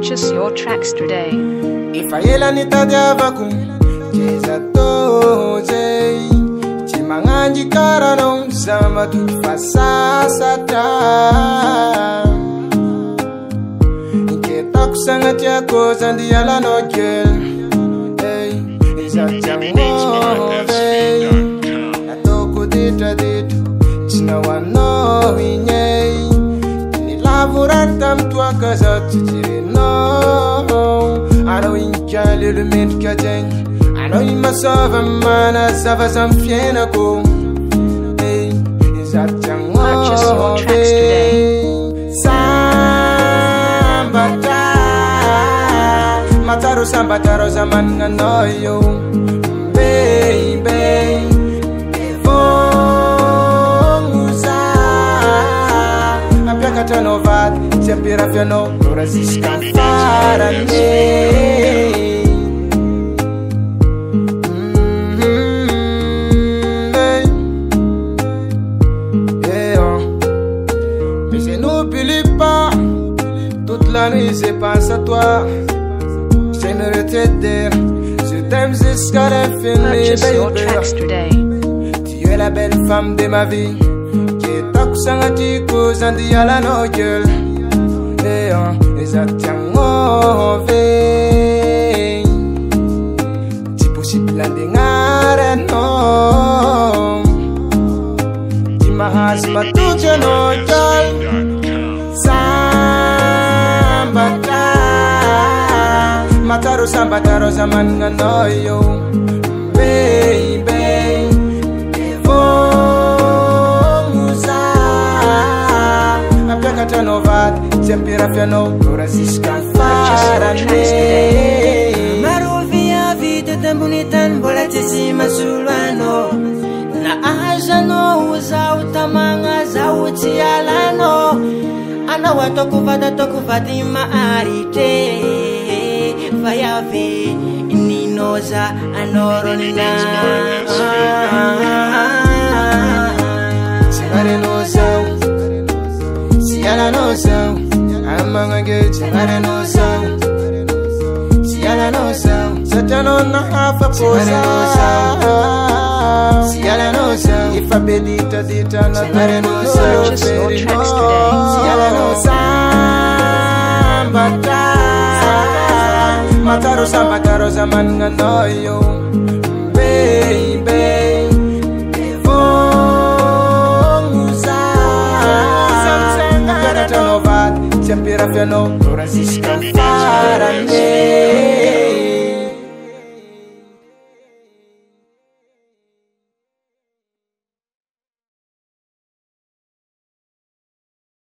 Purchase your tracks today. Ifaela nitadiavakum Jeza toze Chimanganji karanon Sama tukfasasata Iketa kusangati ya koza Ndiyala no girl Natoko dita dita China wano winye Nilavurata mtua kaza titiri no Ano inka lilu mintka jeng Ano ima sova mana Sava zamfiena ko Purchase your tracks today. Sambata Mataro sambataro zaman nganoyo Baby Evonguza Apiakata novat Tiapira fiano Norazishka farane Mais je n'oublie pas Toute la nuit je pense à toi J'aimerais te dire Je t'aime jusqu'à l'infini, Purchase your tracks today. Tu es la belle femme de ma vie Qui est takusangati kuzandi ala no girl Ezatiangove Si possible andengare no Di mahas matuja no girl Sambata Mataro sambataro zaman nganoyo Baby Evonguza Apiakata novat Tiapira fiano Norazishka farane Marovia vida tão bonita Bola te cima sulano Na aja no uza utamanga za utialano Ana watokuvada tokuvadi maarite Vayave ininoza anoronina Chingare no sound Siala no sound Amanga ge chingare no sound Siala no sound Satano na hafa posa Siala no sound If a bedita dita na chingare no sound Purchase your tracks today. Siala no sambata Mataro sambataro zaman nganoyo Baby Evonguza Apiakata novat Tiapira fiano Norazishka